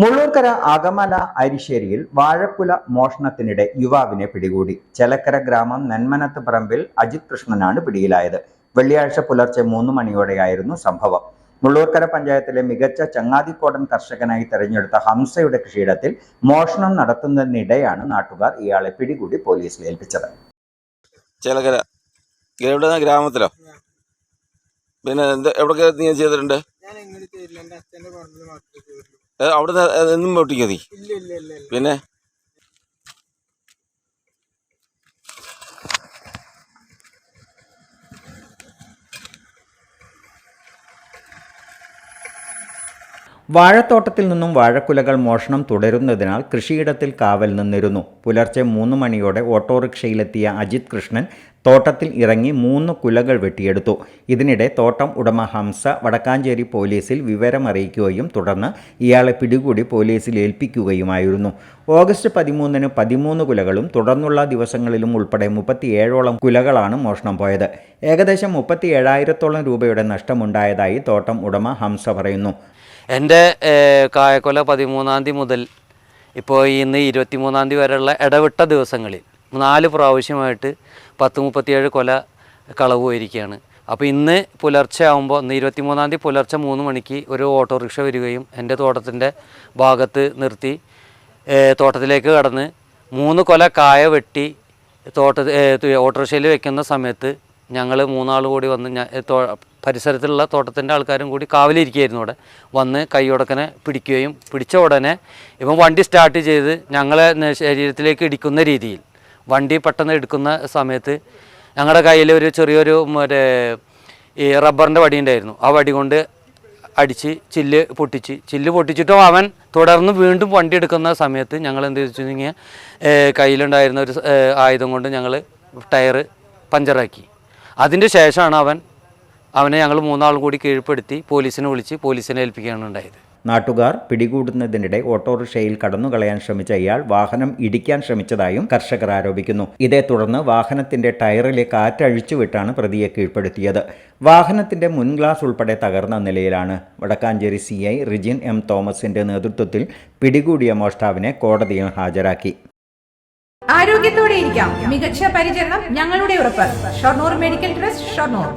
മുള്ളൂർക്കര അകമല അരിശ്ശേരിയിൽ വാഴക്കുല മോഷണത്തിനിടെ യുവാവിനെ പിടികൂടി. ചെലക്കര ഗ്രാമം നെന്മനത്ത് പറമ്പിൽ അജിത് കൃഷ്ണനാണ് പിടിയിലായത്. വെള്ളിയാഴ്ച പുലർച്ചെ 3 മണിയോടെയായിരുന്നു സംഭവം. മുള്ളൂർക്കര പഞ്ചായത്തിലെ മികച്ച ചങ്ങാതിക്കോടൻ കർഷകനായി തെരഞ്ഞെടുത്ത ഹംസയുടെ കൃഷിയിടത്തിൽ മോഷണം നടത്തുന്നതിനിടെയാണ് നാട്ടുകാർ ഇയാളെ പിടികൂടി പോലീസിൽ ഏൽപ്പിച്ചത്. ചേലക്കര ഗ്രാമത്തിലോ? പിന്നെ എവിടെ നീ ചെയ്തിട്ടുണ്ട്? അവിടെ എന്നും പൊട്ടിക്കോ നീ? പിന്നെ വാഴത്തോട്ടത്തിൽ നിന്നും വാഴക്കുലകൾ മോഷണം തുടരുന്നതിനാൽ കൃഷിയിടത്തിൽ കാവൽ നിന്നിരുന്നു. പുലർച്ചെ 3 മണിയോടെ ഓട്ടോറിക്ഷയിലെത്തിയ അജിത് കൃഷ്ണൻ തോട്ടത്തിൽ ഇറങ്ങി 3 കുലകൾ വെട്ടിയെടുത്തു. ഇതിനിടെ തോട്ടം ഉടമ ഹംസ വടക്കാഞ്ചേരി പോലീസിൽ വിവരമറിയിക്കുകയും തുടർന്ന് ഇയാളെ പിടികൂടി പോലീസിൽ ഏൽപ്പിക്കുകയുമായിരുന്നു. ഓഗസ്റ്റ് 13-ന് 13 കുലകളും തുടർന്നുള്ള ദിവസങ്ങളിലും ഉൾപ്പെടെ 37ഓളം കുലകളാണ് മോഷണം പോയത്. ഏകദേശം 37,000-ഓളം രൂപയുടെ നഷ്ടമുണ്ടായതായി തോട്ടം ഉടമ ഹംസ പറയുന്നു. എൻ്റെ കായക്കൊല 13-ാം തീയതി മുതൽ ഇപ്പോൾ ഇന്ന് 23-ാം തീയതി വരെയുള്ള ഇടവിട്ട ദിവസങ്ങളിൽ 4 പ്രാവശ്യമായിട്ട് 37 കൊല കളവ് പോയിരിക്കുകയാണ്. അപ്പോൾ ഇന്ന് പുലർച്ചെ ആകുമ്പോൾ ഇന്ന് 23-ാം തീയതി പുലർച്ചെ 3 മണിക്ക് ഒരു ഓട്ടോറിക്ഷ വരികയും എൻ്റെ തോട്ടത്തിൻ്റെ ഭാഗത്ത് നിർത്തി തോട്ടത്തിലേക്ക് കടന്ന് 3 കൊല കായ വെട്ടി ഓട്ടോറിക്ഷയിൽ വെക്കുന്ന സമയത്ത് ഞങ്ങൾ 3 ആൾ കൂടി വന്ന് പരിസരത്തുള്ള തോട്ടത്തിൻ്റെ ആൾക്കാരും കൂടി കാവലിരിക്കുകയായിരുന്നു. അവിടെ വന്ന് കൈയൊടക്കനെ പിടിക്കുകയും പിടിച്ച ഉടനെ ഇവൻ വണ്ടി സ്റ്റാർട്ട് ചെയ്ത് ഞങ്ങളെ ശരീരത്തിലേക്ക് ഇടിക്കുന്ന രീതിയിൽ വണ്ടി പെട്ടെന്ന് എടുക്കുന്ന സമയത്ത് ഞങ്ങളുടെ കയ്യിൽ ഒരു ചെറിയൊരു ഈ റബ്ബറിൻ്റെ വടി ഉണ്ടായിരുന്നു. ആ വടി കൊണ്ട് അടിച്ച് ചില്ല് പൊട്ടിച്ചിട്ടും അവൻ തുടർന്ന് വീണ്ടും വണ്ടി എടുക്കുന്ന സമയത്ത് ഞങ്ങൾ എന്ത് വെച്ചിട്ടുണ്ടെങ്കിൽ കയ്യിലുണ്ടായിരുന്ന ഒരു ആയുധം കൊണ്ട് ഞങ്ങൾ ടയറ് പഞ്ചറാക്കി. അതിൻ്റെ ശേഷമാണ് അവനെ ഞങ്ങൾ 3 ആൾ കൂടി കീഴ്പ്പെടുത്തി പോലീസിനെ വിളിച്ച് പോലീസിനെ ഏൽപ്പിക്കുകയാണ് ഉണ്ടായത്. നാട്ടുകാർ പിടികൂടുന്നതിനിടെ ഓട്ടോറിക്ഷയിൽ കടന്നുകളയാൻ ശ്രമിച്ച ഇയാൾ വാഹനം ഇടിക്കാൻ ശ്രമിച്ചതായും കർഷകർ ആരോപിക്കുന്നു. ഇതേ തുടർന്ന് വാഹനത്തിന്റെ ടയറിലെ കാറ്റഴിച്ചുവിട്ടാണ് പ്രതിയെ കീഴ്പ്പെടുത്തിയത്. വാഹനത്തിന്റെ മുൻഗ്ലാസ് ഉൾപ്പെടെ തകർന്ന നിലയിലാണ്. വടക്കാഞ്ചേരി CI റിജിൻ M തോമസിന്റെ നേതൃത്വത്തിൽ പിടികൂടിയ മോഷ്ടാവിനെ കോടതിയിൽ ഹാജരാക്കി. ആരോഗ്യത്തോടെ ഇരിക്കാം, മികച്ച പരിചരണം ഞങ്ങളുടെ ഉറപ്പ്. Shoranur medical trust, Shoranur.